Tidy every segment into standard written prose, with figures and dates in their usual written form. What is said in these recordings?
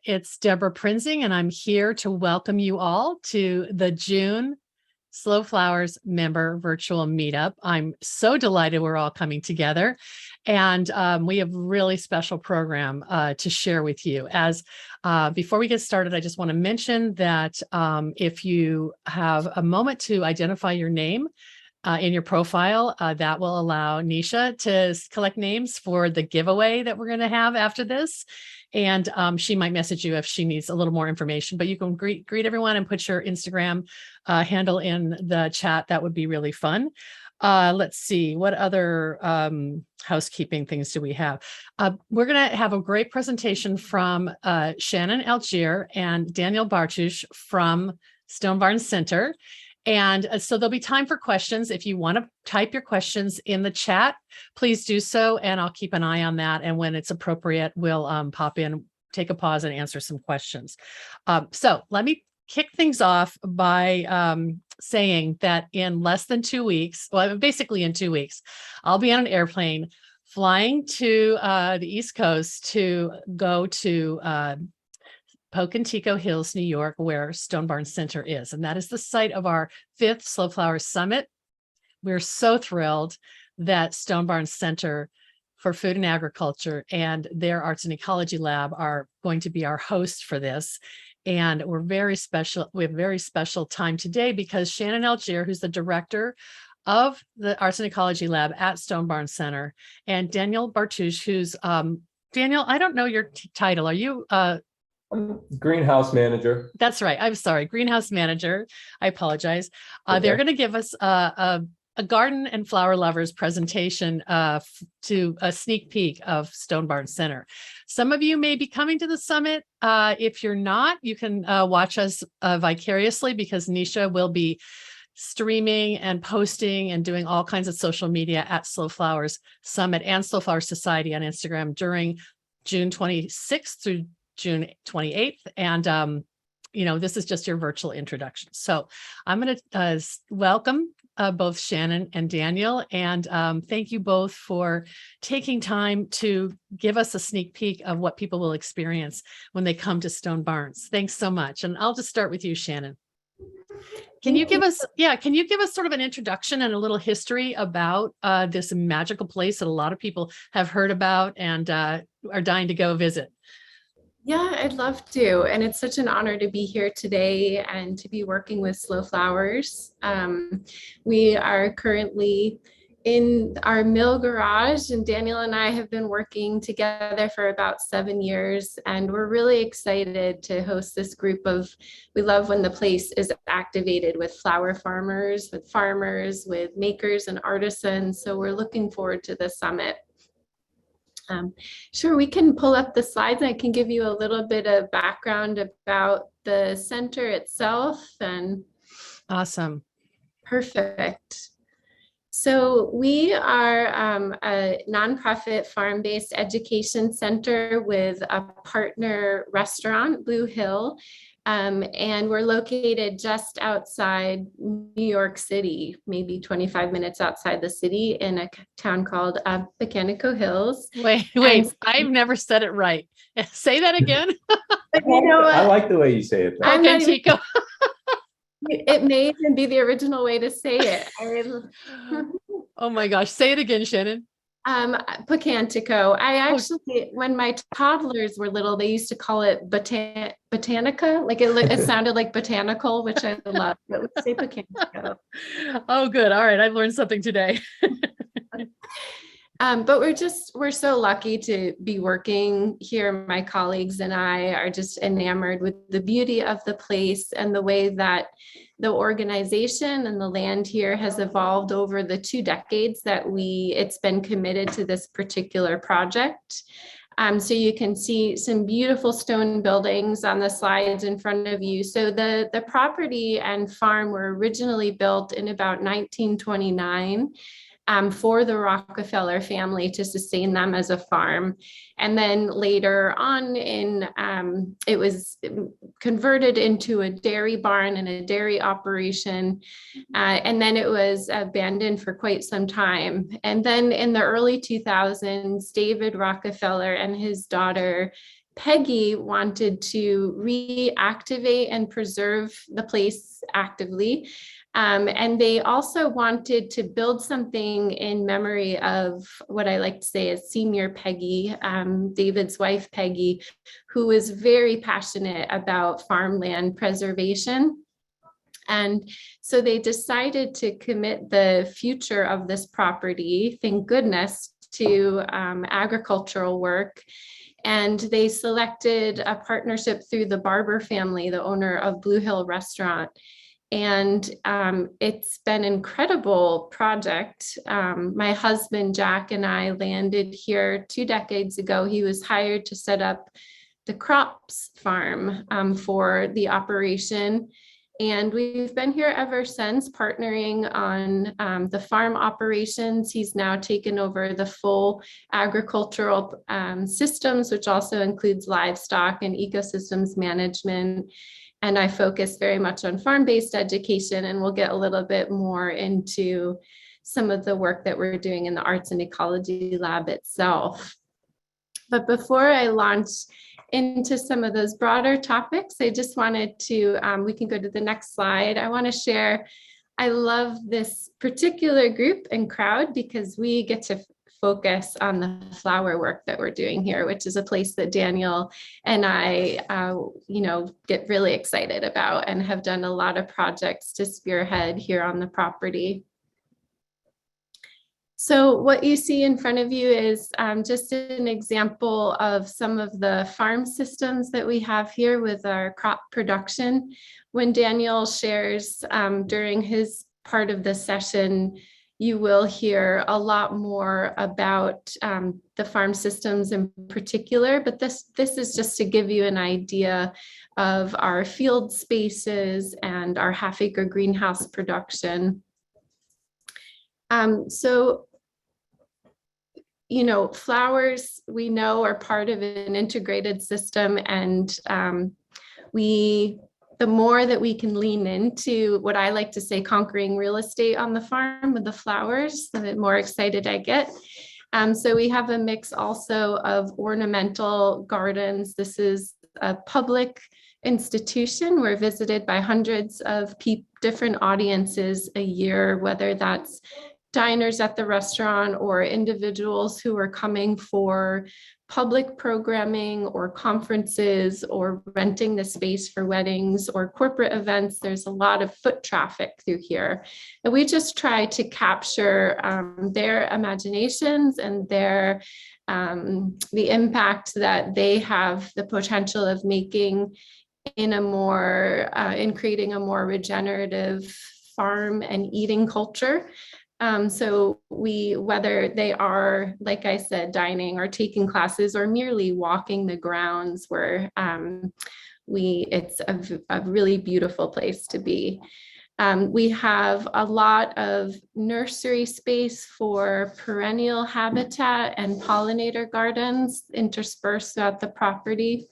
It's Deborah Prinzing, and I'm here to welcome you all to the June Slow Flowers member virtual meetup. I'm so delighted we're all coming together, and we have a really special program to share with you. Before we get started, I just want to mention that if you have a moment to identify your name in your profile, that will allow Nisha to collect names for the giveaway that we're going to have after this. And she might message you if she needs a little more information, but you can greet everyone and put your Instagram handle in the chat. That would be really fun. Let's see, what other housekeeping things do we have? We're going to have a great presentation from Shannon Algiere and Daniel Bartush from Stone Barn Center. And so there'll be time for questions. If you want to type your questions in the chat, please do so. And I'll keep an eye on that. And when it's appropriate, we'll pop in, take a pause and answer some questions. So let me kick things off by saying that in less than 2 weeks, well, basically in 2 weeks, I'll be on an airplane flying to the East Coast to go to Pocantico Hills, New York, where Stone Barn Center is. And that is the site of our 5th Slow Flowers Summit. We're so thrilled that Stone Barn Center for Food and Agriculture and their Arts and Ecology Lab are going to be our host for this. And we're very special. We have a very special time today because Shannon Algiere, who's the director of the Arts and Ecology Lab at Stone Barn Center, and Daniel Bartush, who's Daniel, I don't know your title. Are you Greenhouse manager? That's right. I'm sorry. Greenhouse manager. I apologize. Okay. They're going to give us a garden and flower lovers presentation to a sneak peek of Stone Barn Center. Some of you may be coming to the summit. If you're not, you can watch us vicariously because Nisha will be streaming and posting and doing all kinds of social media at Slow Flowers Summit and Slow Flowers Society on Instagram during June 26th through June 28th. And, this is just your virtual introduction. So I'm going to welcome both Shannon and Daniel. And thank you both for taking time to give us a sneak peek of what people will experience when they come to Stone Barns. Thanks so much. And I'll just start with you, Shannon. Can you give us sort of an introduction and a little history about this magical place that a lot of people have heard about and are dying to go visit? Yeah, I'd love to. And it's such an honor to be here today and to be working with Slow Flowers. We are currently in our mill garage, and Daniel and I have been working together for about 7 years. And we're really excited to host this group we love when the place is activated with flower farmers, with makers and artisans. So we're looking forward to the summit. Sure, we can pull up the slides. I can give you a little bit of background about the center itself. And awesome. Perfect. So we are a nonprofit farm-based education center with a partner restaurant, Blue Hill. And we're located just outside New York City, maybe 25 minutes outside the city in a town called Pocantico Hills. Wait, I've never said it right. Say that again. I like the way you say it. Pocantico. It may even be the original way to say it. Oh my gosh. Say it again, Shannon. Pocantico. I actually, when my toddlers were little, they used to call it botanica. Like it sounded like botanical, which I love. But let's say Pocantico. Oh, good. All right. I've learned something today. But we're so lucky to be working here. My colleagues and I are just enamored with the beauty of the place and the way that the organization and the land here has evolved over the 2 decades that it's been committed to this particular project. So you can see some beautiful stone buildings on the slides in front of you. So the property and farm were originally built in about 1929. For the Rockefeller family to sustain them as a farm. And then later on it was converted into a dairy barn and a dairy operation. And then it was abandoned for quite some time. And then in the early 2000s, David Rockefeller and his daughter Peggy wanted to reactivate and preserve the place actively. And they also wanted to build something in memory of what I like to say is Senior Peggy, David's wife, Peggy, who was very passionate about farmland preservation. And so they decided to commit the future of this property, thank goodness, to agricultural work. And they selected a partnership through the Barber family, the owner of Blue Hill Restaurant. And it's been an incredible project. My husband, Jack, and I landed here 2 decades ago. He was hired to set up the crops farm for the operation. And we've been here ever since, partnering on the farm operations. He's now taken over the full agricultural systems, which also includes livestock and ecosystems management. And I focus very much on farm-based education, and we'll get a little bit more into some of the work that we're doing in the Arts and Ecology Lab itself. But before I launch into some of those broader topics, I just wanted to, we can go to the next slide. I want to share, I love this particular group and crowd because we get to focus on the flower work that we're doing here, which is a place that Daniel and I, get really excited about and have done a lot of projects to spearhead here on the property. So what you see in front of you is just an example of some of the farm systems that we have here with our crop production. When Daniel shares during his part of the session, you will hear a lot more about the farm systems in particular, but this is just to give you an idea of our field spaces and our half-acre greenhouse production. Flowers, we know, are part of an integrated system, and the more that we can lean into what I like to say, conquering real estate on the farm with the flowers, the more excited I get. So we have a mix also of ornamental gardens. This is a public institution. We're visited by hundreds of different audiences a year, whether that's diners at the restaurant or individuals who are coming for public programming or conferences or renting the space for weddings or corporate events. There's a lot of foot traffic through here. And we just try to capture their imaginations and the impact that they have the potential of making in creating a more regenerative farm and eating culture. So whether they are, like I said, dining or taking classes or merely walking the grounds, where it's a really beautiful place to be. We have a lot of nursery space for perennial habitat and pollinator gardens interspersed throughout the property.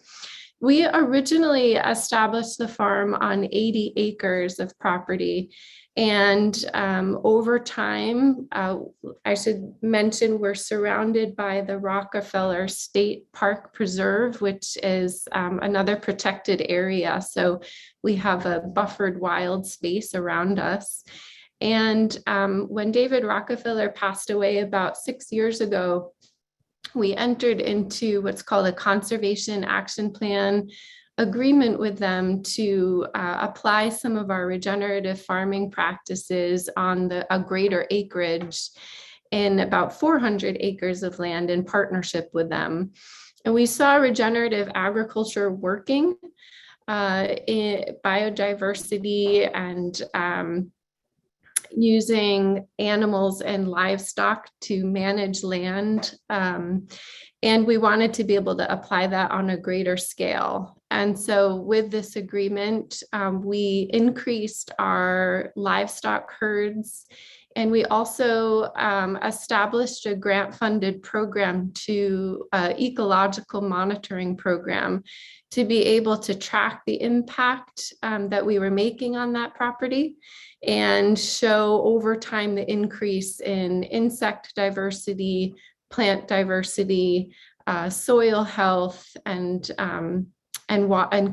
We originally established the farm on 80 acres of property. And over time, I should mention, we're surrounded by the Rockefeller State Park Preserve, which is another protected area. So we have a buffered wild space around us. And when David Rockefeller passed away about 6 years ago, we entered into what's called a conservation action plan agreement with them to apply some of our regenerative farming practices on a greater acreage in about 400 acres of land in partnership with them. And we saw regenerative agriculture working in biodiversity and using animals and livestock to manage land. And we wanted to be able to apply that on a greater scale. And so with this agreement, we increased our livestock herds, and we also established a grant-funded program ecological monitoring program to be able to track the impact that we were making on that property and show over time the increase in insect diversity, plant diversity, soil health, and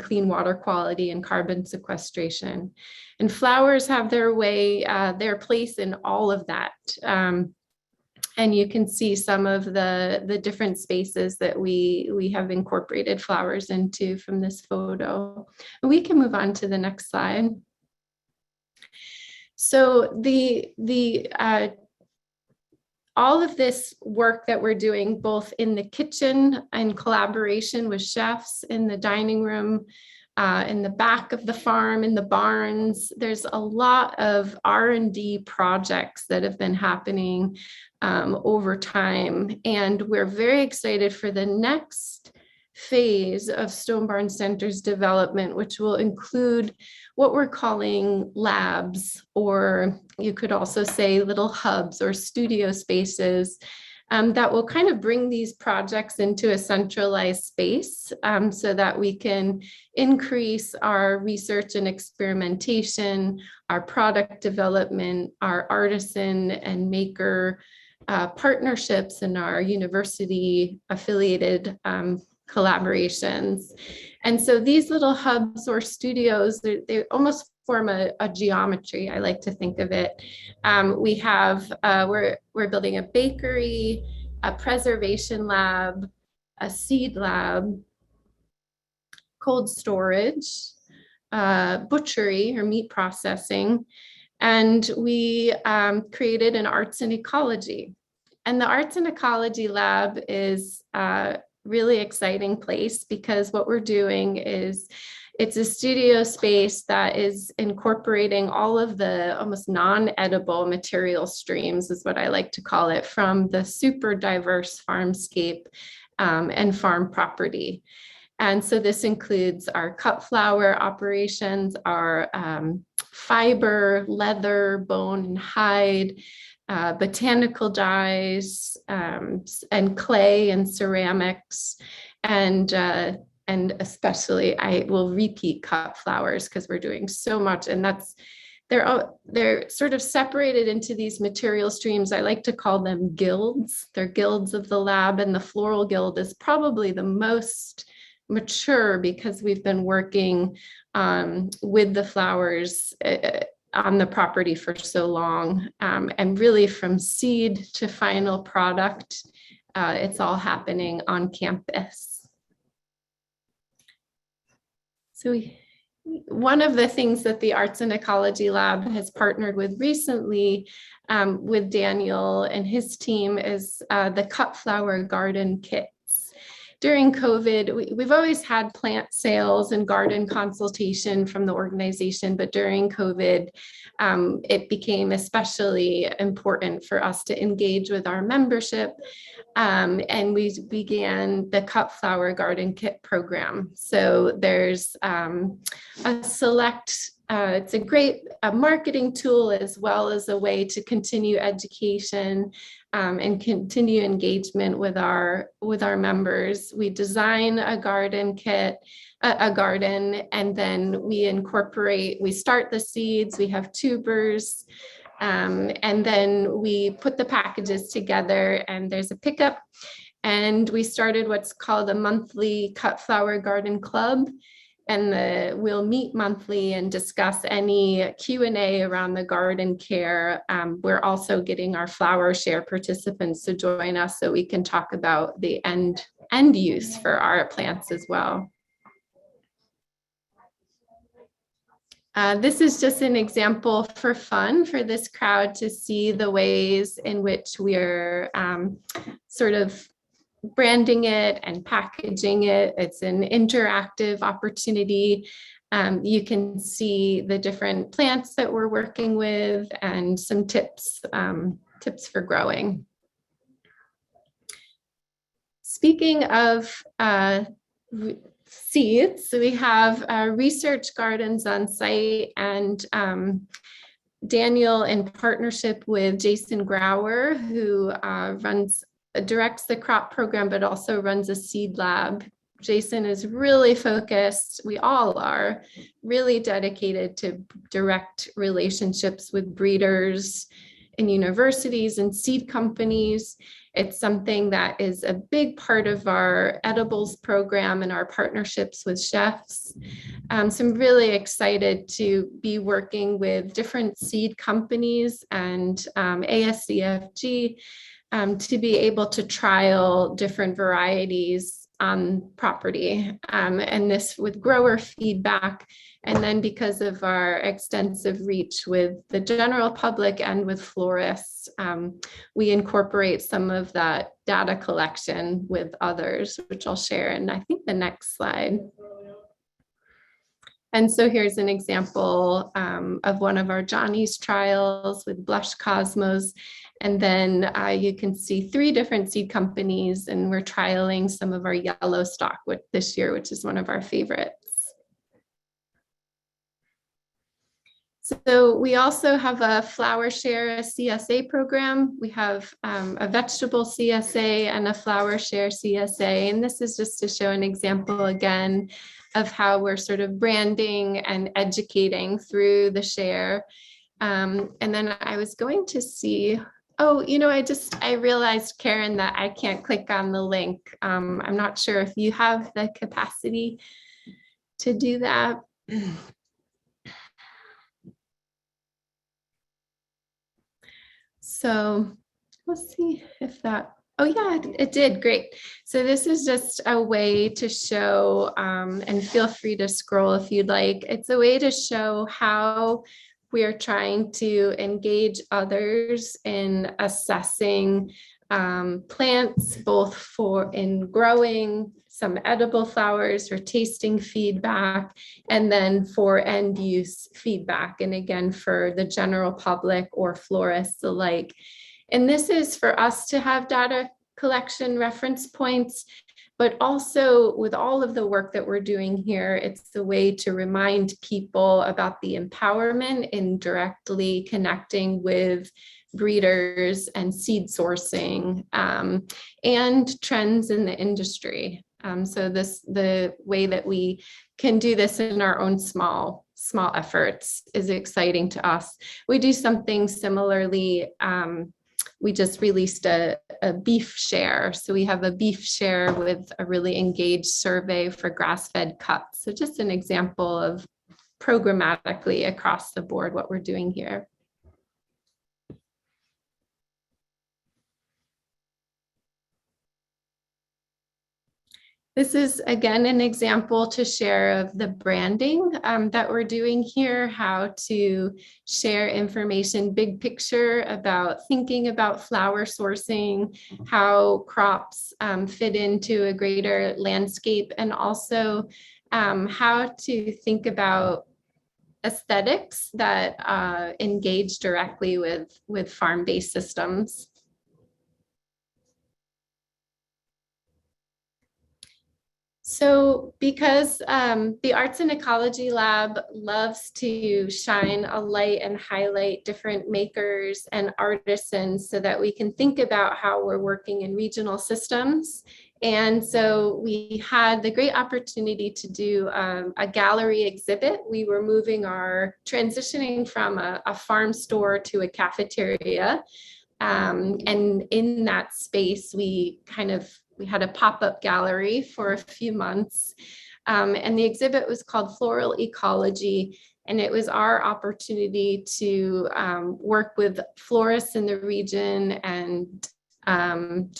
clean water quality and carbon sequestration. And flowers have their place in all of that. And you can see some of the different spaces that we have incorporated flowers into from this photo. We can move on to the next slide. So all of this work that we're doing, both in the kitchen and collaboration with chefs, in the dining room, in the back of the farm, in the barns, there's a lot of R&D projects that have been happening over time. And we're very excited for the next phase of Stone Barn Center's development, which will include what we're calling labs, or you could also say little hubs or studio spaces that will kind of bring these projects into a centralized space so that we can increase our research and experimentation, our product development, our artisan and maker partnerships, and our university affiliated collaborations. And so these little hubs or studios, they almost form a geometry, I like to think of it. We're building a bakery, a preservation lab, a seed lab, cold storage, butchery or meat processing, and we created an Arts and Ecology. And the Arts and Ecology Lab is really exciting place because what we're doing is it's a studio space that is incorporating all of the almost non-edible material streams, is what I like to call it, from the super diverse farmscape and farm property. And so this includes our cut flower operations, our fiber, leather, bone, and hide, botanical dyes, and clay and ceramics, and especially I will repeat cut flowers because we're doing so much, and they're sort of separated into these material streams. I like to call them guilds. They're guilds of the lab, and the Floral Guild is probably the most mature because we've been working with the flowers on the property for so long, and really from seed to final product, it's all happening on campus. So one of the things that the Arts and Ecology Lab has partnered with recently with Daniel and his team is the cut flower garden kits. During COVID, we've always had plant sales and garden consultation from the organization, but during COVID, it became especially important for us to engage with our membership, and we began the cut flower garden kit program. So there's a select, it's a great marketing tool as well as a way to continue education and continue engagement with our members. We design a garden kit, a garden, and then we start the seeds, we have tubers, and then we put the packages together, and there's a pickup. And we started what's called a monthly cut flower garden club. And we'll meet monthly and discuss any Q&A around the garden care. We're also getting our flower share participants to join us so we can talk about the end use for our plants as well. This is just an example for fun for this crowd to see the ways in which we're sort of branding it and packaging it. It's an interactive opportunity. You can see the different plants that we're working with and some tips for growing. Speaking of seeds, so we have research gardens on site, and Daniel, in partnership with Jason Grauer, who directs the crop program, but also runs a seed lab. Jason is really focused, we all are really dedicated to direct relationships with breeders and universities and seed companies. It's something that is a big part of our edibles program and our partnerships with chefs. So I'm really excited to be working with different seed companies and ASCFG to be able to trial different varieties on property, and this with grower feedback. And then because of our extensive reach with the general public and with florists, we incorporate some of that data collection with others, which I'll share in, I think, the next slide. And so here's an example of one of our Johnny's trials with Blush Cosmos. And then you can see 3 different seed companies, and we're trialing some of our yellow stock this year, which is one of our favorites. So we also have a flower share, a CSA program. We have a vegetable CSA and a flower share CSA. And this is just to show an example again of how we're sort of branding and educating through the share. And then I was going to see, oh, you know, I realized, Karen, that I can't click on the link. I'm not sure if you have the capacity to do that. So let's see if that, oh yeah, it did, great. So this is just a way to show, and feel free to scroll if you'd like. It's a way to show how we're trying to engage others in assessing plants, both in growing some edible flowers or tasting feedback, and then for end use feedback. And again, for the general public or florists alike. And this is for us to have data collection reference points, but also with all of the work that we're doing here, it's a way to remind people about the empowerment in directly connecting with breeders and seed sourcing and trends in the industry. So the way that we can do this in our own small efforts is exciting to us. We do something similarly. We just released a beef share. So we have a beef share with a really engaged survey for grass-fed cuts. So just an example of programmatically across the board what we're doing here. This is, again, an example to share of the branding that we're doing here, how to share information, big picture about thinking about flower sourcing, how crops fit into a greater landscape, and also how to think about aesthetics that engage directly with farm-based systems. So because the Arts and Ecology Lab loves to shine a light and highlight different makers and artisans so that we can think about how we're working in regional systems. And so we had the great opportunity to do a gallery exhibit. We were transitioning from a farm store to a cafeteria. And in that space, we had a pop-up gallery for a few months. And the exhibit was called Floral Ecology. And it was our opportunity to work with florists in the region and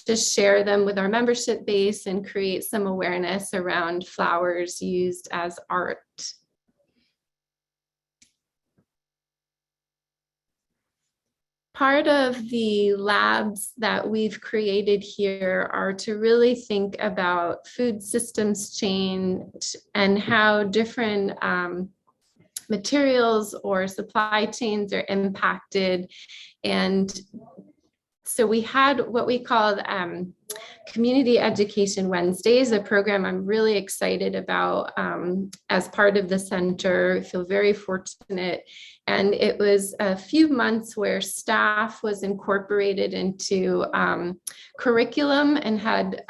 just share them with our membership base and create some awareness around flowers used as art. Part of the labs that we've created here are to really think about food systems change and how different materials or supply chains are impacted. And so we had what we called Community Education Wednesdays, a program I'm really excited about as part of the center. I feel very fortunate. And it was a few months where staff was incorporated into curriculum and had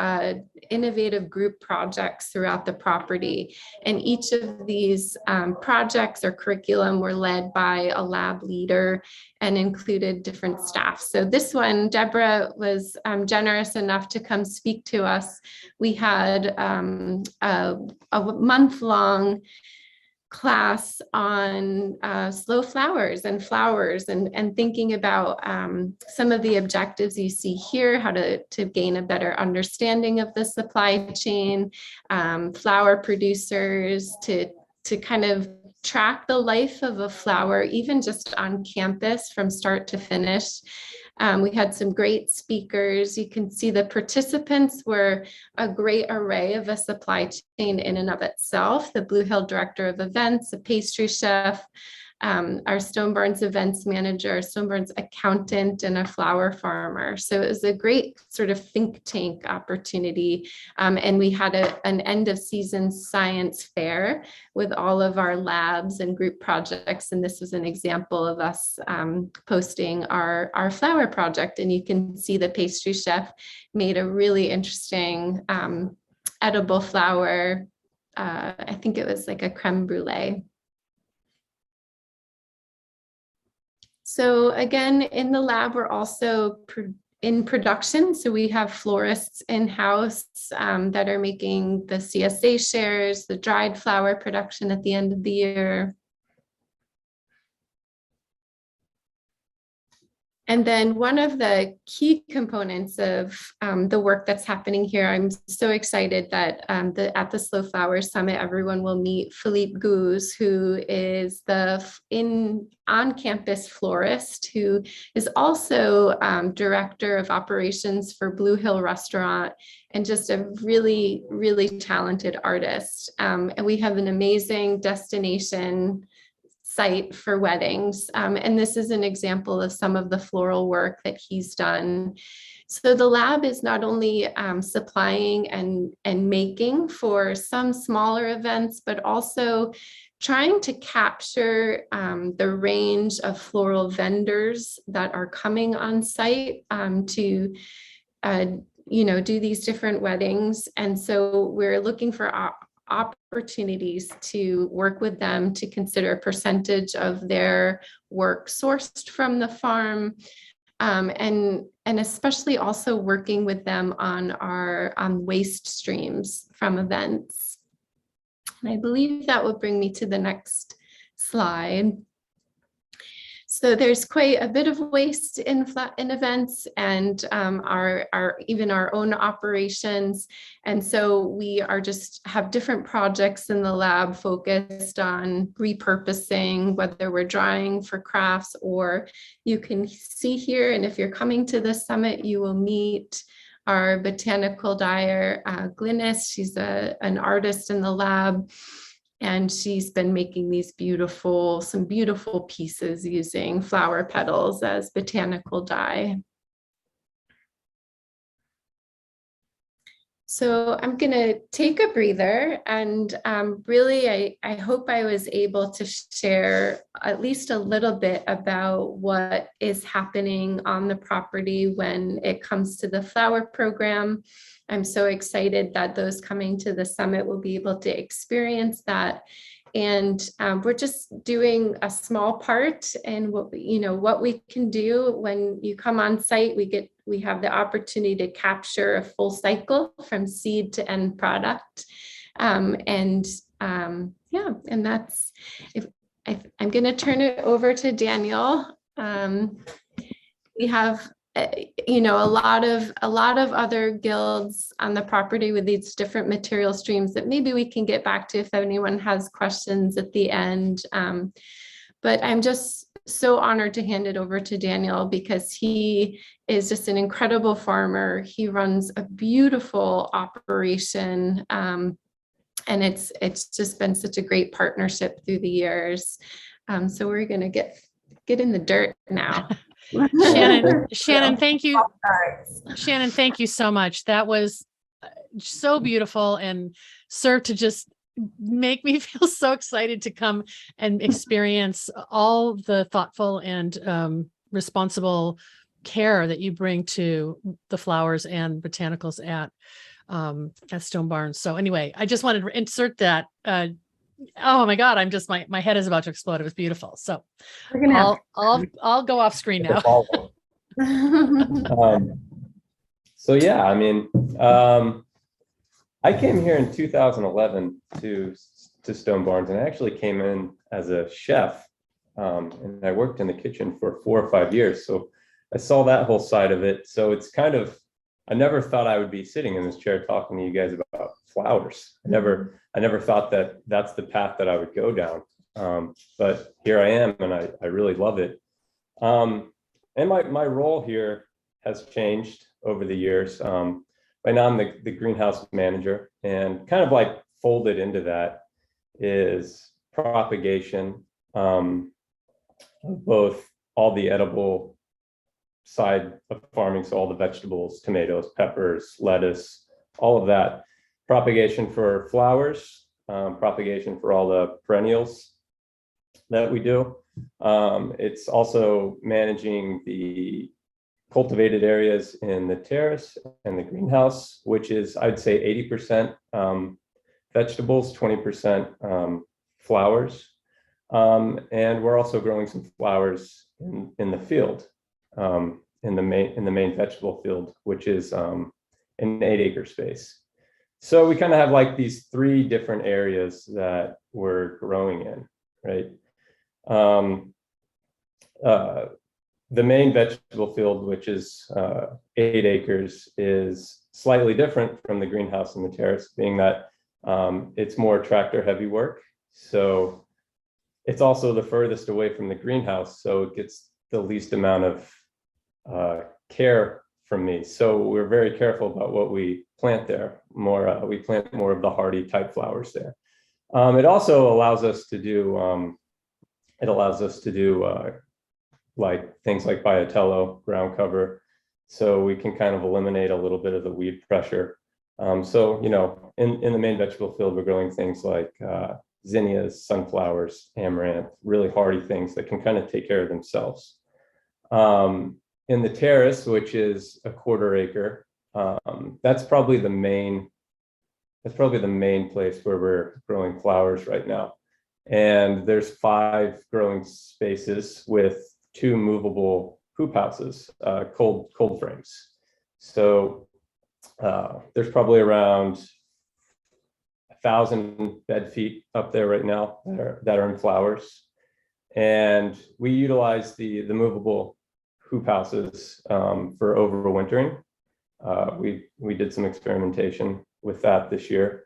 innovative group projects throughout the property. And each of these projects or curriculum were led by a lab leader and included different staff. So this one, Deborah was generous enough to come speak to us. We had a month-long class on slow flowers and thinking about some of the objectives you see here, how to gain a better understanding of the supply chain, flower producers, to kind of track the life of a flower, even just on campus from start to finish. We had some great speakers. You can see the participants were a great array of a supply chain in and of itself. The Blue Hill Director of Events, a pastry chef, our Stone Barns events manager, Stone Barns accountant, and a flower farmer. So it was a great sort of think tank opportunity. And we had an end of season science fair with all of our labs and group projects. And this was an example of us posting our flower project. And you can see the pastry chef made a really interesting edible flower. I think it was like a creme brulee. So again, in the lab, we're also in production. So we have florists in-house that are making the CSA shares, the dried flower production at the end of the year. And then one of the key components of the work that's happening here, I'm so excited that at the Slow Flowers Summit, everyone will meet Philippe Gouze, who is the on-campus florist, who is also director of operations for Blue Hill Restaurant, and just a really, really talented artist. And we have an amazing destination site for weddings. And this is an example of some of the floral work that he's done. So the lab is not only supplying and making for some smaller events, but also trying to capture the range of floral vendors that are coming on site to do these different weddings. And so we're looking for opportunities to work with them to consider a percentage of their work sourced from the farm, and especially also working with them on our waste streams from events. And I believe that will bring me to the next slide. So there's quite a bit of waste in events and even our own operations. And so we have different projects in the lab focused on repurposing, whether we're drying for crafts, or you can see here, and if you're coming to the summit, you will meet our botanical dyer, Glynis. She's an artist in the lab. And she's been making these some beautiful pieces using flower petals as botanical dye. So I'm going to take a breather, and really, I hope I was able to share at least a little bit about what is happening on the property when it comes to the flower program. I'm so excited that those coming to the summit will be able to experience that. And we're just doing a small part in what we can do. When you come on site, we have the opportunity to capture a full cycle from seed to end product. And that's, I'm going to turn it over to Daniel. We have a lot of other guilds on the property with these different material streams that maybe we can get back to if anyone has questions at the end. But I'm just so honored to hand it over to Daniel, because he is just an incredible farmer. He runs a beautiful operation, and it's just been such a great partnership through the years. So we're going to get in the dirt now. Shannon, thank you. Shannon, thank you so much. That was so beautiful and served to just make me feel so excited to come and experience all the thoughtful and responsible care that you bring to the flowers and botanicals at Stone Barns. So anyway, I just wanted to insert that. Oh my God, I'm just my head is about to explode. It was beautiful. So I'll go off screen now. So yeah, I mean, I came here in 2011 to Stone Barns, and I actually came in as a chef, and I worked in the kitchen for 4 or 5 years. So I saw that whole side of it. So it's kind of, I never thought I would be sitting in this chair talking to you guys about flowers. I never thought that that's the path that I would go down. But here I am, and I really love it. And my role here has changed over the years. Right now I'm the greenhouse manager, and kind of like folded into that is propagation, both all the edible side of farming, so all the vegetables, tomatoes, peppers, lettuce, all of that. Propagation for flowers, propagation for all the perennials that we do. It's also managing the cultivated areas in the terrace and the greenhouse, which is, I'd say, 80% vegetables, 20% flowers. And we're also growing some flowers in the field, in the main vegetable field, which is an 8-acre space. So we kind of have like these 3 different areas that we're growing in, right? The main vegetable field, which is 8 acres, is slightly different from the greenhouse and the terrace, being that it's more tractor heavy work. So it's also the furthest away from the greenhouse, so it gets the least amount of care from me. So we're very careful about what we plant there. We plant more of the hardy type flowers there. It also allows us to do like things like biotelo, ground cover, so we can kind of eliminate a little bit of the weed pressure. So, you know, in the main vegetable field, we're growing things like zinnias, sunflowers, amaranth, really hardy things that can kind of take care of themselves. In the terrace, which is a 1/4 acre, that's probably the main place where we're growing flowers right now. And there's 5 growing spaces with 2 movable hoop houses, cold frames. So there's probably around 1,000 bed feet up there right now that are in flowers. And we utilize the movable hoop houses for overwintering. We did some experimentation with that this year.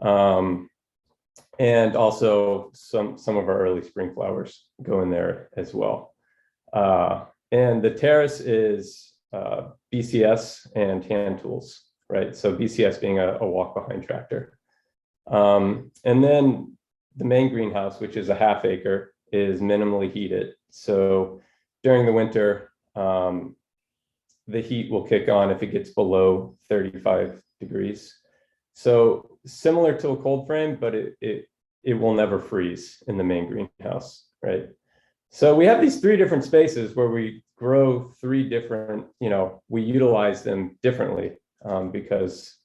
And also some of our early spring flowers go in there as well. And the terrace is BCS and hand tools, right? So BCS being a walk behind tractor. And then the main greenhouse, which is a 1/2 acre, is minimally heated. So during the winter, the heat will kick on if it gets below 35 degrees. So similar to a cold frame, but it will never freeze in the main greenhouse, right? So we have these 3 different spaces where we grow 3 different, you know, we utilize them differently because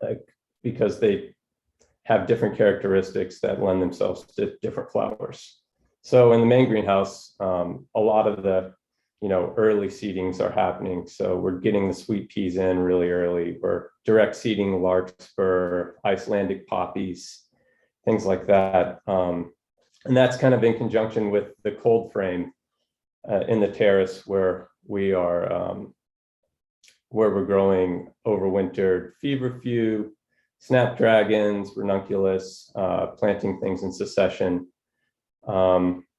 they have different characteristics that lend themselves to different flowers. So in the main greenhouse, a lot of the, you know, early seedings are happening. So we're getting the sweet peas in really early. We're direct seeding larkspur, Icelandic poppies, things like that. And that's kind of in conjunction with the cold frame in the terrace where we are, where we're growing overwintered feverfew, snapdragons, ranunculus, planting things in succession.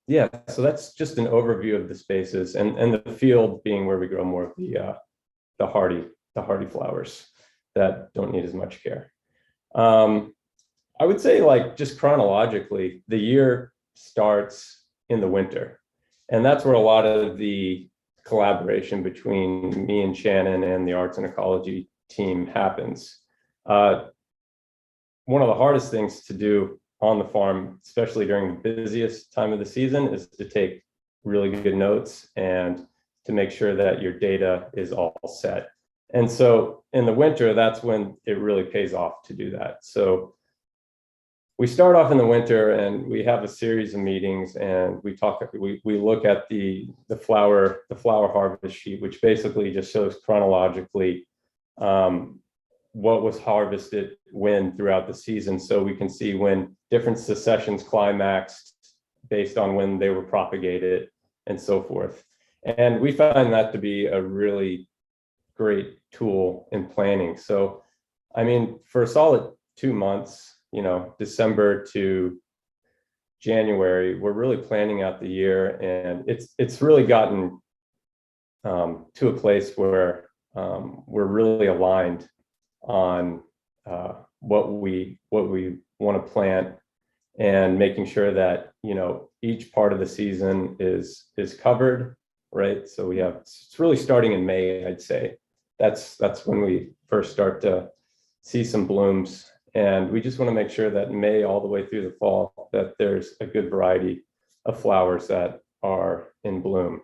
Yeah, so that's just an overview of the spaces, and the field being where we grow more of the hardy flowers that don't need as much care. I would say, like, just chronologically, the year starts in the winter, and that's where a lot of the collaboration between me and Shannon and the Arts and Ecology team happens. One of the hardest things to do on the farm, especially during the busiest time of the season, is to take really good notes and to make sure that your data is all set. And so in the winter, that's when it really pays off to do that. So we start off in the winter and we have a series of meetings, and we look at the flower harvest sheet, which basically just shows chronologically what was harvested when throughout the season. So we can see when different successions climaxed based on when they were propagated and so forth. And we find that to be a really great tool in planning. So, I mean, for a solid 2 months, December to January, we're really planning out the year, and it's really gotten to a place where we're really aligned on what we want to plant, and making sure that each part of the season is covered, right? So it's really starting in May, I'd say. That's when we first start to see some blooms, and we just want to make sure that in May all the way through the fall that there's a good variety of flowers that are in bloom.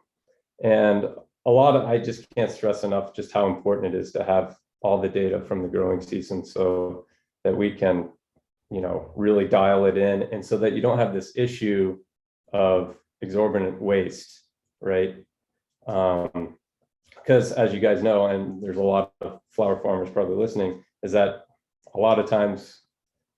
And I just can't stress enough just how important it is to have all the data from the growing season so that we can, really dial it in, and so that you don't have this issue of exorbitant waste, right? Because as you guys know, and there's a lot of flower farmers probably listening, is that a lot of times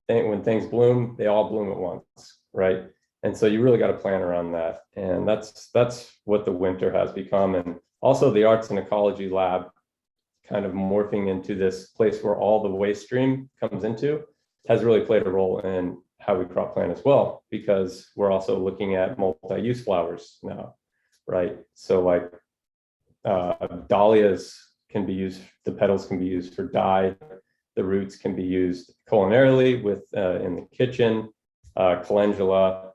when things bloom, they all bloom at once, right? And so you really got to plan around that. And that's what the winter has become. And also the Arts and Ecology Lab kind of morphing into this place where all the waste stream comes into has really played a role in how we crop plant as well, because we're also looking at multi-use flowers now, right? So like dahlias can be used, the petals can be used for dye, the roots can be used culinarily in the kitchen, calendula,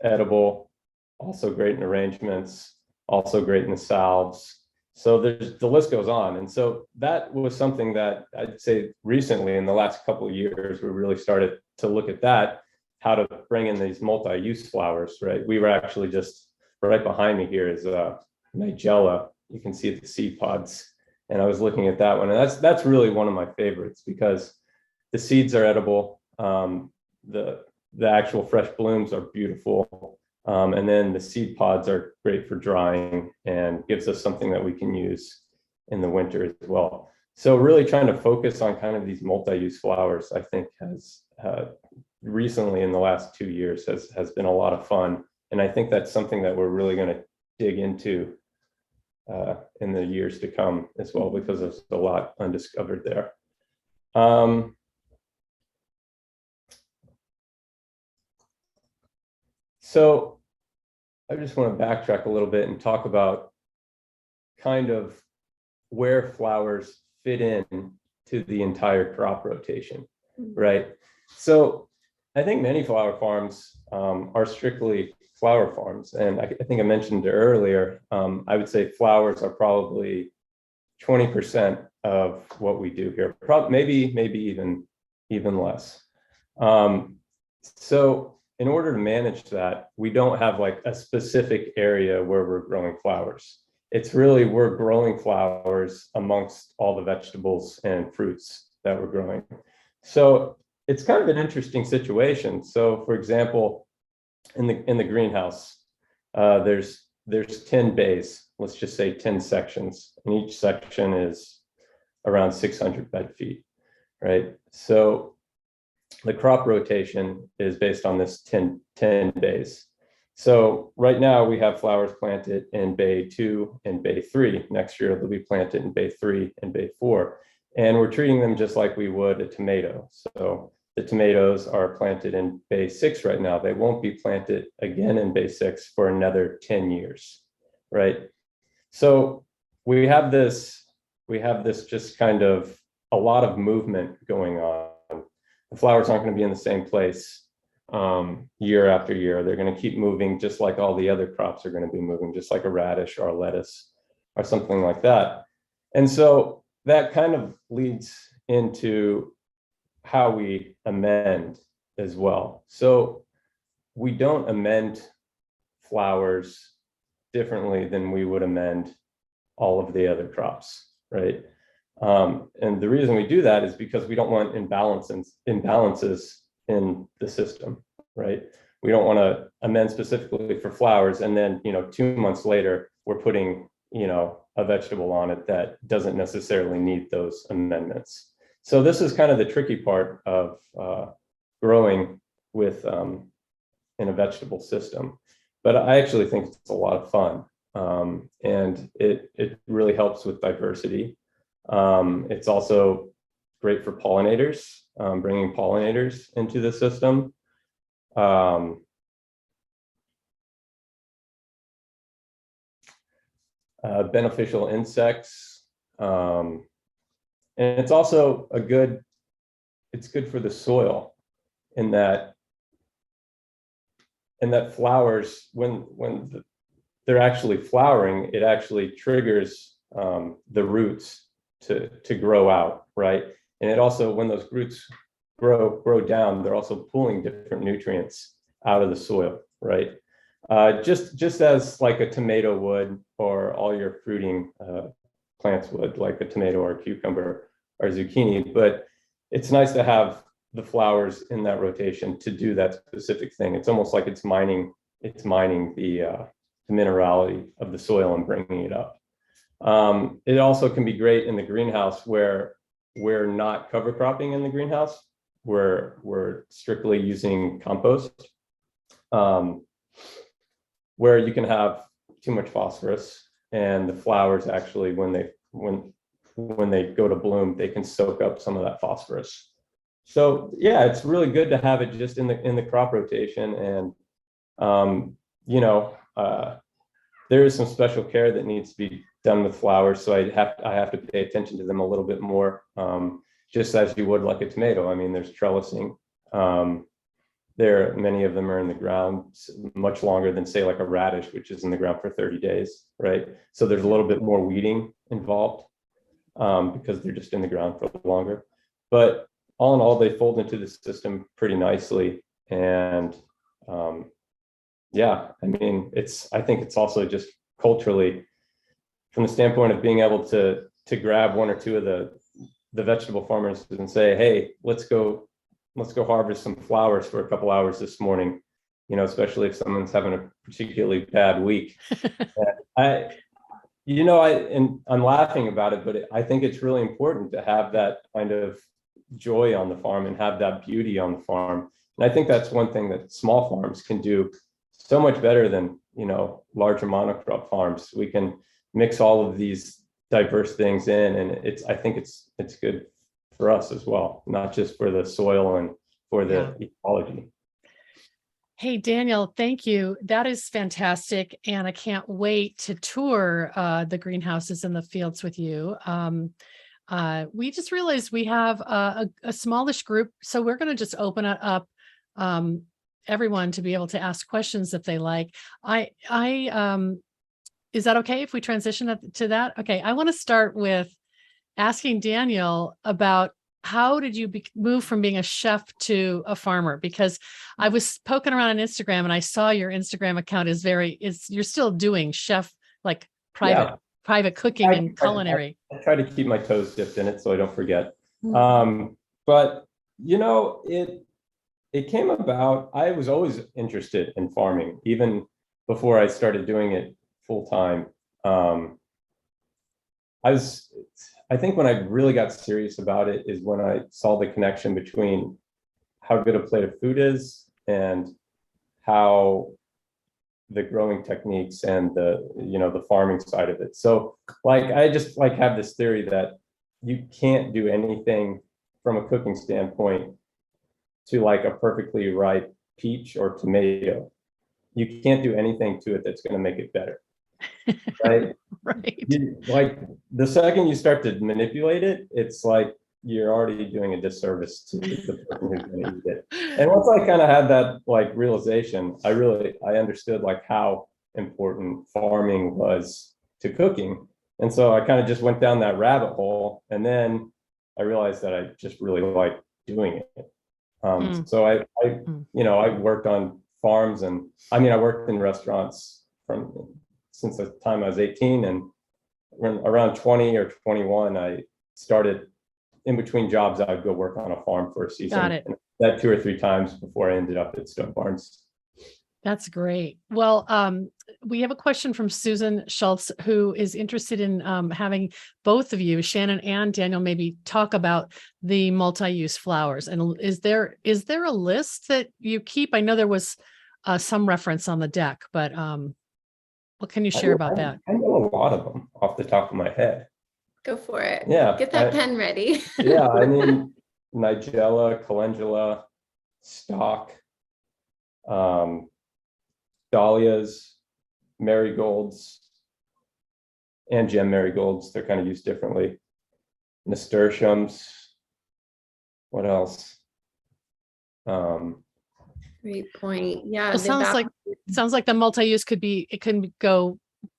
edible, also great in arrangements, also great in the salves. So the list goes on. And so that was something that I'd say recently in the last couple of years, we really started to look at that, how to bring in these multi-use flowers, right? We were actually just right behind me here is Nigella. You can see the seed pods. And I was looking at that one. And that's really one of my favorites, because the seeds are edible. The actual fresh blooms are beautiful. And then the seed pods are great for drying and gives us something that we can use in the winter as well. So really trying to focus on kind of these multi-use flowers, I think has recently in the last 2 years has been a lot of fun. And I think that's something that we're really going to dig into in the years to come as well, because there's a lot undiscovered there. So I just want to backtrack a little bit and talk about kind of where flowers fit in to the entire crop rotation, right? So I think many flower farms are strictly flower farms. And I think I mentioned it earlier, I would say flowers are probably 20% of what we do here, maybe even less. So in order to manage that, we don't have like a specific area where we're growing flowers. It's really, we're growing flowers amongst all the vegetables and fruits that we're growing. So it's kind of an interesting situation. So for example, in the greenhouse, there's 10 bays, let's just say 10 sections, and each section is around 600 bed feet, right? So the crop rotation is based on this 10 bays. So right now we have flowers planted in bay 2 and bay 3. Next year they'll be planted in bay 3 and bay 4. And we're treating them just like we would a tomato. So the tomatoes are planted in bay 6 right now. They won't be planted again in bay 6 for another 10 years, right? So we have this just kind of a lot of movement going on. The flowers aren't going to be in the same place year after year. They're going to keep moving, just like all the other crops are going to be moving, just like a radish or a lettuce or something like that. And so that kind of leads into how we amend as well. So we don't amend flowers differently than we would amend all of the other crops, right? And the reason we do that is because we don't want imbalances in the system, right? We don't want to amend specifically for flowers, and then 2 months later we're putting a vegetable on it that doesn't necessarily need those amendments. So this is kind of the tricky part of growing with in a vegetable system, but I actually think it's a lot of fun, and it really helps with diversity. It's also great for pollinators, bringing pollinators into the system. Beneficial insects, and it's also it's good for the soil in that flowers, when they're actually flowering, it actually triggers the roots to grow out, right? And it also, when those roots grow down, they're also pulling different nutrients out of the soil, right? Just as like a tomato would, or all your fruiting plants would, like a tomato or a cucumber or zucchini. But it's nice to have the flowers in that rotation to do that specific thing. It's almost like it's mining the minerality of the soil and bringing it up. It also can be great in the greenhouse, where we're not cover cropping in the greenhouse. We're strictly using compost, where you can have too much phosphorus, and the flowers actually, when they go to bloom, they can soak up some of that phosphorus. So yeah, it's really good to have it just in the crop rotation. And there is some special care that needs to be done with flowers, so I have to pay attention to them a little bit more, just as you would like a tomato. I mean, there's trellising. Many of them are in the ground much longer than, say, like a radish, which is in the ground for 30 days, right? So there's a little bit more weeding involved, because they're just in the ground for longer. But all in all, they fold into the system pretty nicely. And yeah, I mean, I think it's also just culturally, from the standpoint of being able to grab one or two of the vegetable farmers and say, hey, let's go harvest some flowers for a couple hours this morning, especially if someone's having a particularly bad week. I'm laughing about it, but I think it's really important to have that kind of joy on the farm and have that beauty on the farm. And I think that's one thing that small farms can do so much better than, larger monocrop farms. We can mix all of these diverse things in, and I think it's good for us as well, not just for the soil and for the ecology. Hey, Daniel, thank you. That is fantastic. And I can't wait to tour the greenhouses and the fields with you. We just realized we have a smallish group, so we're going to just open it up, everyone to be able to ask questions if they like. Is that okay if we transition to that? Okay, I want to start with asking Daniel about, how did you move from being a chef to a farmer? Because I was poking around on Instagram and I saw your Instagram account you're still doing chef, like private cooking and culinary. I try to keep my toes dipped in it so I don't forget. But it came about, I was always interested in farming, even before I started doing it full time. I think when I really got serious about it is when I saw the connection between how good a plate of food is and how the growing techniques and the farming side of it. So I just have this theory that you can't do anything from a cooking standpoint to a perfectly ripe peach or tomato. You can't do anything to it that's going to make it better. Right. Right. The second you start to manipulate it, it's like you're already doing a disservice to the person who's going to eat it. And once I kind of had that realization, I understood how important farming was to cooking. And so I kind of just went down that rabbit hole, and then I realized that I just really like doing it. So I worked on farms, and I worked in restaurants since the time I was 18, and around 20 or 21, I started, in between jobs, I'd go work on a farm for a season. Got it. And that 2 or 3 times before I ended up at Stone Barns. That's great. Well, we have a question from Susan Schultz, who is interested in having both of you, Shannon and Daniel, maybe talk about the multi-use flowers. And is there a list that you keep? I know there was some reference on the deck, but what can you share about that? I know a lot of them off the top of my head. Go for it. Yeah. Get that pen ready. Yeah, Nigella, calendula, stock, dahlias, marigolds, and gem marigolds. They're kind of used differently. Nasturtiums. What else? Great point. Yeah. Well, sounds like the multi-use can go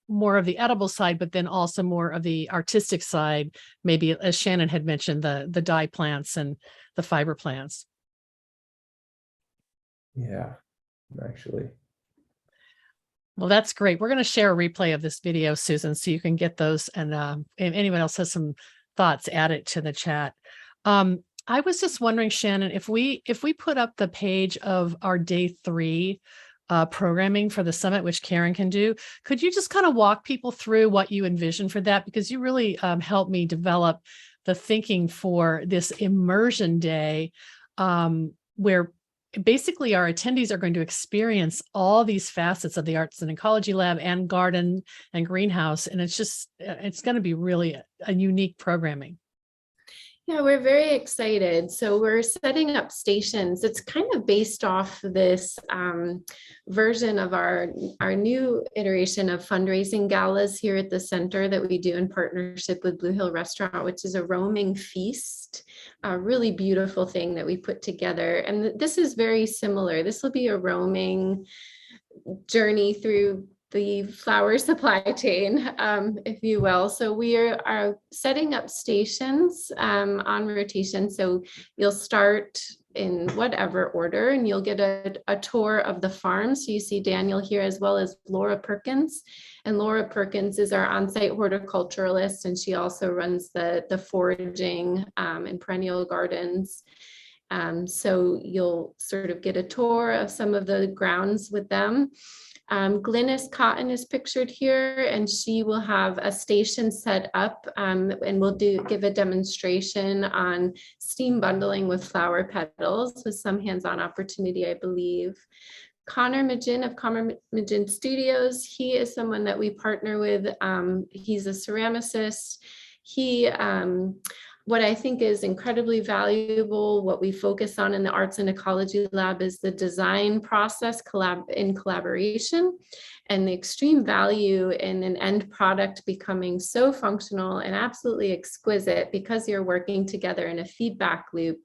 more of the edible side, but then also more of the artistic side, maybe, as Shannon had mentioned, the dye plants and the fiber plants. Yeah, actually. Well, that's great. We're going to share a replay of this video, Susan, so you can get those. And if anyone else has some thoughts, add it to the chat. I was just wondering, Shannon, if we put up the page of our day 3 programming for the summit, which Karen can do, could you just kind of walk people through what you envision for that? Because you really helped me develop the thinking for this immersion day, where basically our attendees are going to experience all these facets of the Arts and Ecology Lab and garden and greenhouse. And it's going to be really a unique programming. Yeah, we're very excited. So we're setting up stations. It's kind of based off this version of our new iteration of fundraising galas here at the center that we do in partnership with Blue Hill Restaurant, which is a roaming feast, a really beautiful thing that we put together. And this is very similar. This will be a roaming journey through the flower supply chain, if you will. So we are setting up stations on rotation. So you'll start in whatever order, and you'll get a tour of the farm. So you see Daniel here, as well as Laura Perkins. And Laura Perkins is our on-site horticulturalist, and she also runs the foraging and perennial gardens. So you'll sort of get a tour of some of the grounds with them. Glynis Cotton is pictured here, and she will have a station set up, and we'll give a demonstration on steam bundling with flower petals with some hands-on opportunity, I believe. Conor Mcginn of Conor Mcginn Studios, he is someone that we partner with. He's a ceramicist. He what I think is incredibly valuable, what we focus on in the Arts and Ecology Lab, is the design process in collaboration, and the extreme value in an end product becoming so functional and absolutely exquisite because you're working together in a feedback loop.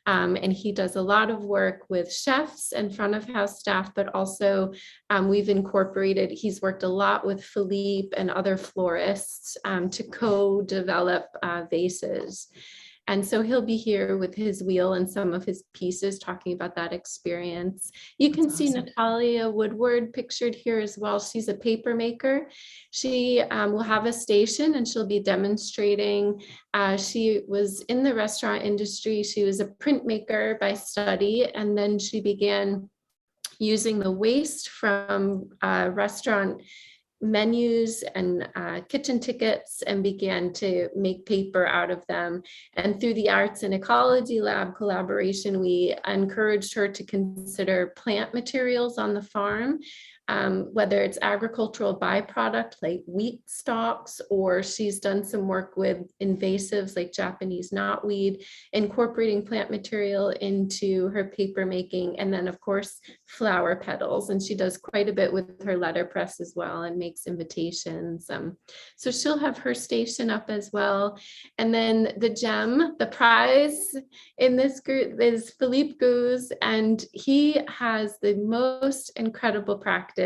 And he does a lot of work with chefs and front of house staff, but also he's worked a lot with Philippe and other florists to co-develop vases. And so he'll be here with his wheel and some of his pieces talking about that experience. You can see Natalia Woodward pictured here as well. She's a paper maker. She will have a station, and she'll be demonstrating. She was in the restaurant industry. She was a printmaker by study, and then she began using the waste from restaurant menus and kitchen tickets and began to make paper out of them. And through the Arts and Ecology Lab collaboration, we encouraged her to consider plant materials on the farm, whether it's agricultural byproduct like wheat stalks, or she's done some work with invasives like Japanese knotweed, incorporating plant material into her paper making, and then of course flower petals. And she does quite a bit with her letterpress as well and makes invitations. So she'll have her station up as well. And then the prize in this group is Philippe Guz, and he has the most incredible practice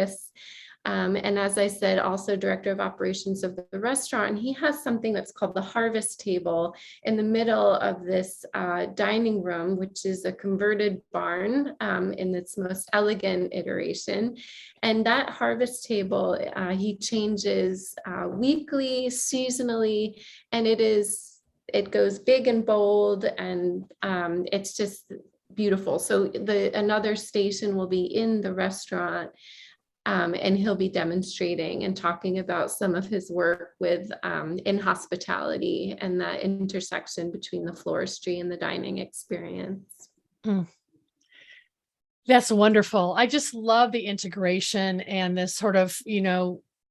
And as I said, also director of operations of the restaurant. And he has something that's called the harvest table in the middle of this dining room, which is a converted barn in its most elegant iteration. And that harvest table, he changes weekly, seasonally, and it goes big and bold, and it's just beautiful. So another station will be in the restaurant, and he'll be demonstrating and talking about some of his work with in hospitality and that intersection between the floristry and the dining experience. That's wonderful. I just love the integration and this sort of,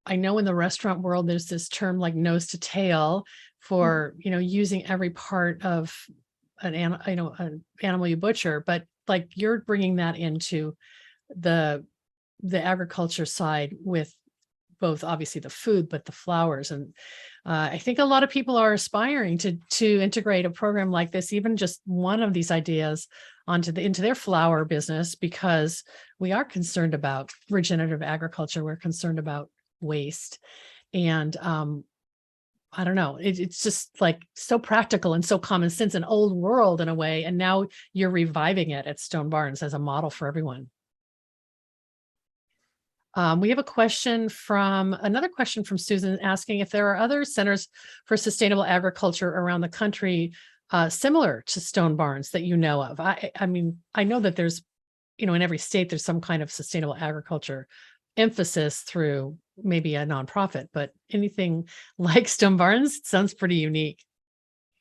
I know in the restaurant world, there's this term like nose to tail for, using every part of an animal you butcher, but like you're bringing that into the agriculture side with both obviously the food, but the flowers. And I think a lot of people are aspiring to integrate a program like this, even just one of these ideas into their flower business, because we are concerned about regenerative agriculture. We're concerned about waste. And I don't know, it's just like so practical and so common sense, an old world in a way. And now you're reviving it at Stone Barns as a model for everyone. We have another question from Susan asking if there are other centers for sustainable agriculture around the country similar to Stone Barns that you know of. I mean, I know that there's, in every state, there's some kind of sustainable agriculture emphasis through maybe a nonprofit, but anything like Stone Barns sounds pretty unique.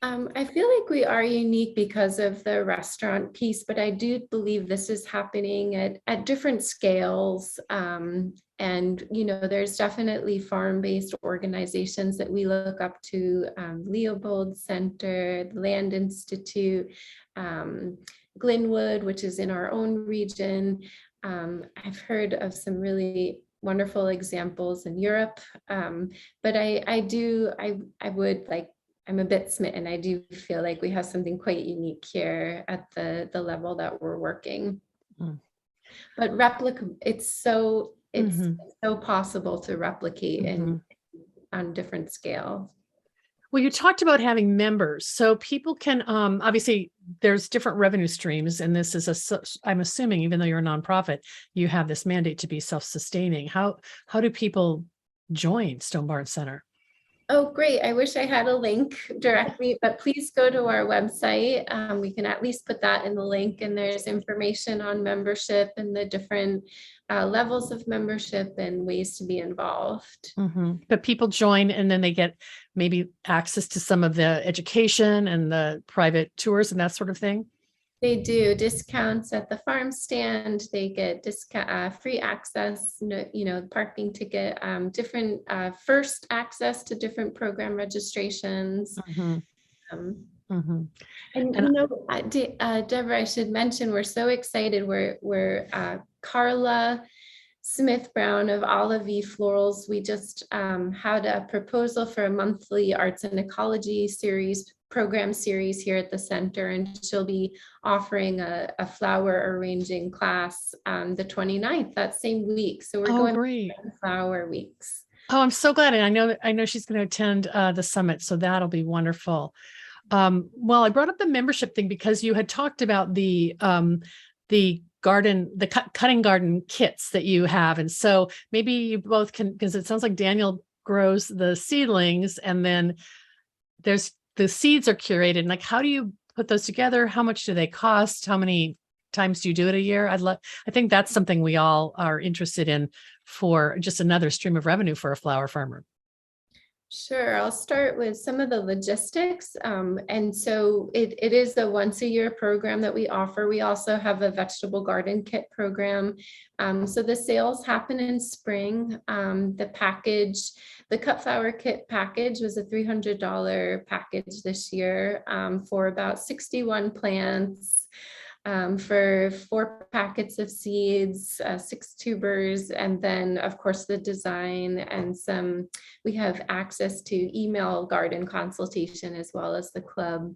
I feel like we are unique because of the restaurant piece, but I do believe this is happening at different scales. And, there's definitely farm-based organizations that we look up to, Leopold Center, the Land Institute, Glenwood, which is in our own region. I've heard of some really wonderful examples in Europe, but I'm a bit smitten. I do feel like we have something quite unique here at the level that we're working. But it's so possible to replicate on different scales. Well, you talked about having members, so people can obviously there's different revenue streams, and this is I'm assuming, even though you're a nonprofit, you have this mandate to be self-sustaining. How do people join Stone Barns Center? Oh, great. I wish I had a link directly, but please go to our website. We can at least put that in the link, and there's information on membership and the different levels of membership and ways to be involved. But people join and then they get maybe access to some of the education and the private tours and that sort of thing. They do discounts at the farm stand. They get free access, parking ticket, different first access to different program registrations. And Deborah, I should mention, we're so excited. We're Carla Smith-Brown of Olive Florals. We just had a proposal for a monthly Arts and Ecology program series here at the center, and she'll be offering a flower arranging class the 29th, that same week. So we're going great. Flower weeks. Oh, I'm so glad. And I know she's going to attend the summit, so that'll be wonderful. Well, I brought up the membership thing because you had talked about the cutting garden kits that you have. And so maybe you both can, because it sounds like Daniel grows the seedlings and then the seeds are curated. And like, how do you put those together? How much do they cost? How many times do you do it a year? I think that's something we all are interested in for just another stream of revenue for a flower farmer. Sure, I'll start with some of the logistics. And so it is a once-a-year program that we offer. We also have a vegetable garden kit program. So the sales happen in spring. The cut flower kit package was a $300 package this year for about 61 plants. For 4 packets of seeds, 6 tubers, and then of course the design and we have access to email garden consultation as well as the club.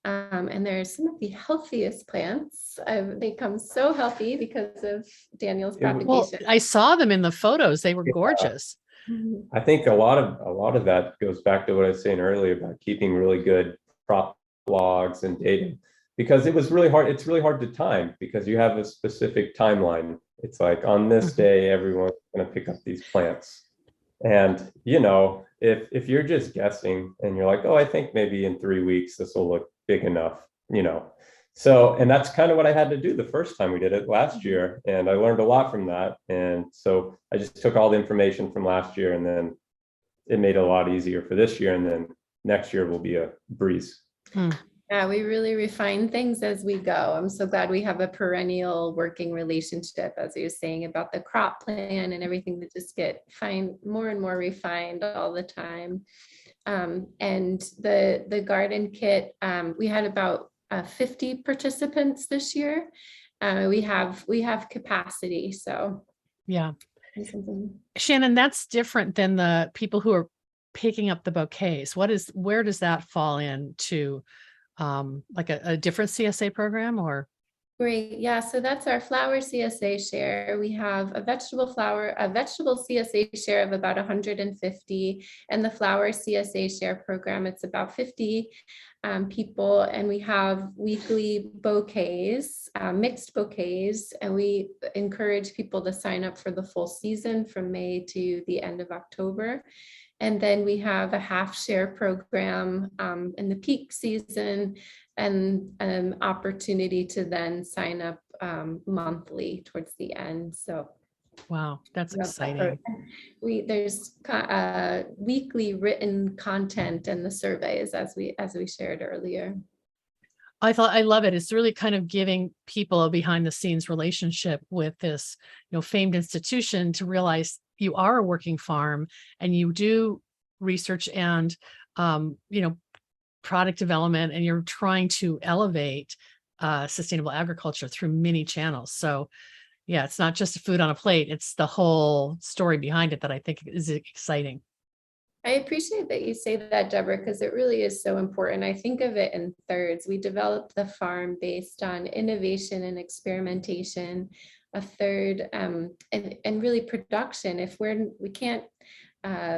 And they're some of the healthiest plants. They come so healthy because of Daniel's propagation. Well, I saw them in the photos. They were Yeah. gorgeous. I think a lot of that goes back to what I was saying earlier about keeping really good crop logs and data, because it was really hard. It's really hard to time because you have a specific timeline. It's like on this day, everyone's going to pick up these plants. And, you know, if you're just guessing and you're like, oh, I think maybe in 3 weeks, this will look big enough, you know. So, and that's kind of what I had to do the first time we did it last year. And I learned a lot from that. And so I just took all the information from last year, and then it made it a lot easier for this year. And then next year will be a breeze. Yeah, we really refine things as we go. I'm so glad we have a perennial working relationship, as you were saying, about the crop plan and everything that just get more and more refined all the time. And the garden kit, we had about 50 participants this year. We have capacity, so yeah. Shannon, that's different than the people who are picking up the bouquets. Where does that fall into? Like a different CSA program, or? Great. Yeah. So that's our flower CSA share. We have a vegetable CSA share of about 150, and the flower CSA share program, it's about 50 people. And we have weekly bouquets, mixed bouquets, and we encourage people to sign up for the full season from May to the end of October. And then we have a half share program in the peak season, and an opportunity to then sign up monthly towards the end. So, wow, that's exciting. There's weekly written content in the surveys, as we shared earlier. I love it. It's really kind of giving people a behind the scenes relationship with this, famed institution, to realize you are a working farm and you do research and, product development, and you're trying to elevate sustainable agriculture through many channels. So yeah, it's not just food on a plate. It's the whole story behind it that I think is exciting. I appreciate that you say that, Deborah, because it really is so important. I think of it in thirds. We developed the farm based on innovation and experimentation. A third, and really production. If we can't,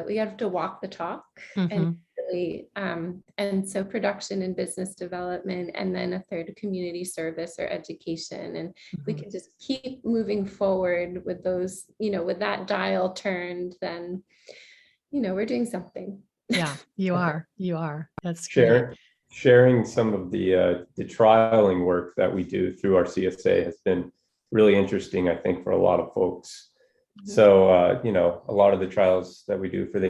we have to walk the talk. And really, and so production and business development, and then a third, community service or education. And we can just keep moving forward with those, with that dial turned, then we're doing something. Yeah, you are. That's great. Sharing some of the trialing work that we do through our CSA has been really interesting, I think, for a lot of folks. So, a lot of the trials that we do for the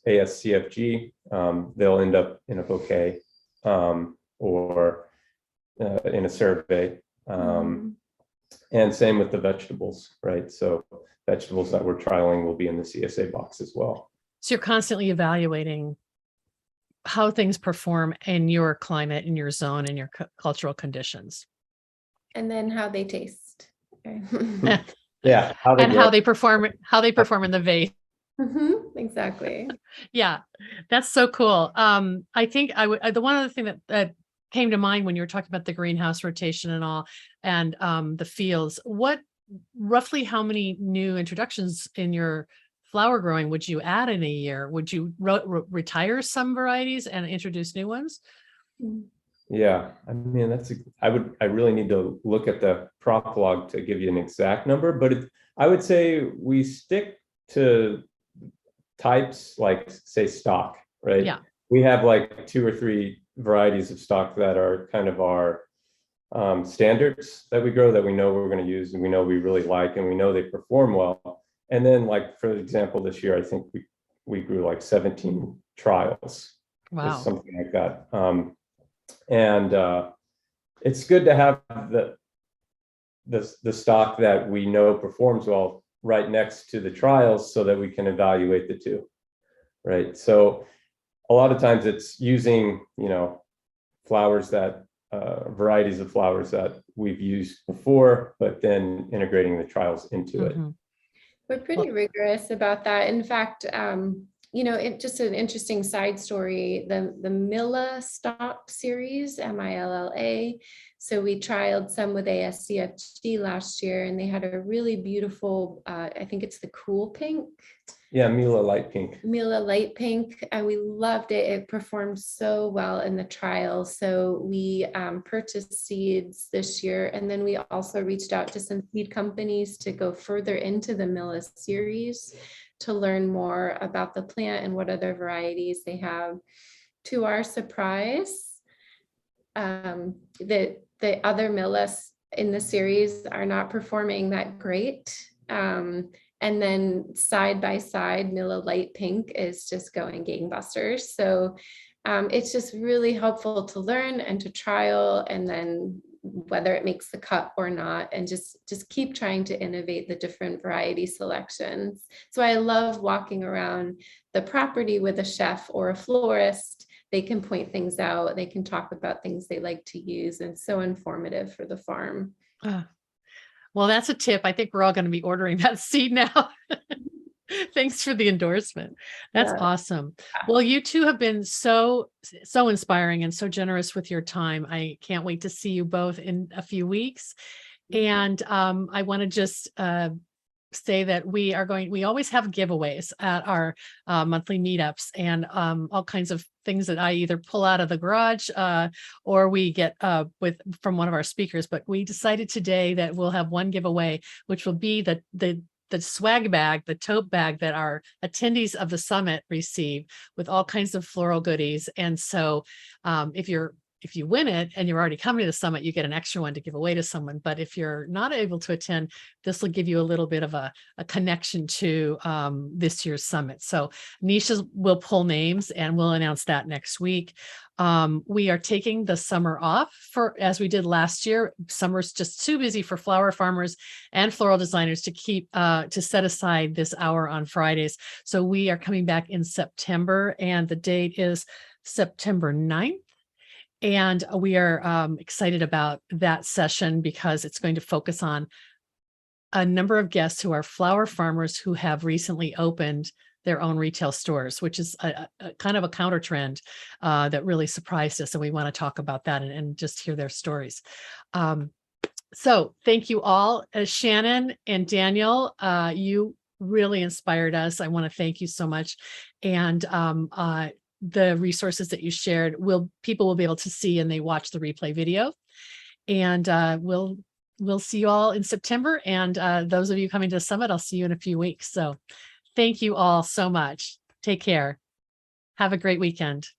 ASCFG, they'll end up in a bouquet or in a survey. And same with the vegetables, right? So vegetables that we're trialing will be in the CSA box as well. So you're constantly evaluating how things perform in your climate, in your zone, in your cultural conditions. And then how they taste. Yeah. How they perform in the vase. Exactly. Yeah, that's so cool. I think the one other thing that came to mind when you were talking about the greenhouse rotation and all, and the fields, roughly how many new introductions in your flower growing would you add in a year? Would you retire some varieties and introduce new ones? Yeah, I mean, I really need to look at the crop log to give you an exact number, but I would say we stick to types like, say, stock, right? Yeah. We have like 2 or 3 varieties of stock that are kind of our standards that we grow, that we know we're going to use and we know we really like and we know they perform well. And then, like, for example, this year, I think we grew like 17 trials. Wow. Something like that. And it's good to have the stock that we know performs well right next to the trials so that we can evaluate the two, right? So a lot of times it's using, flowers that, varieties of flowers that we've used before, but then integrating the trials into it. We're pretty rigorous about that. In fact, just an interesting side story, the Milla Stop series, Milla. So we trialed some with ASCFG last year, and they had a really beautiful, I think it's the Cool Pink. Yeah, Mila Light Pink. Mila Light Pink, and we loved it. It performed so well in the trial. So we purchased seeds this year, and then we also reached out to some seed companies to go further into the Mila series to learn more about the plant and what other varieties they have. To our surprise, the other Milas in the series are not performing that great. And then side by side, Mila Light Pink is just going gangbusters. So it's just really helpful to learn and to trial, and then whether it makes the cut or not, and just keep trying to innovate the different variety selections. So I love walking around the property with a chef or a florist. They can point things out. They can talk about things they like to use, and so informative for the farm. Well, that's a tip. I think we're all going to be ordering that seed now. Thanks for the endorsement. That's awesome. Well, you two have been so inspiring and so generous with your time. I can't wait to see you both in a few weeks. And I want to just say that we always have giveaways at our monthly meetups, and all kinds of things that I either pull out of the garage or we get from one of our speakers. But we decided today that we'll have one giveaway, which will be the swag bag, the tote bag that our attendees of the summit receive with all kinds of floral goodies. And so if you win it and you're already coming to the summit, you get an extra one to give away to someone. But if you're not able to attend, this will give you a little bit of a connection to this year's summit. So Nisha will pull names, and we'll announce that next week. We are taking the summer off as we did last year. Summer's just too busy for flower farmers and floral designers to set aside this hour on Fridays. So we are coming back in September, and the date is September 9th. And we are excited about that session because it's going to focus on a number of guests who are flower farmers who have recently opened their own retail stores, which is a kind of a counter trend that really surprised us. And we want to talk about that and just hear their stories. So thank you all. Shannon and Daniel, you really inspired us. I want to thank you so much. And the resources that you shared people will be able to see, and they watch the replay video. And we'll see you all in September. And those of you coming to the summit, I'll see you in a few weeks. So thank you all so much. Take care. Have a great weekend.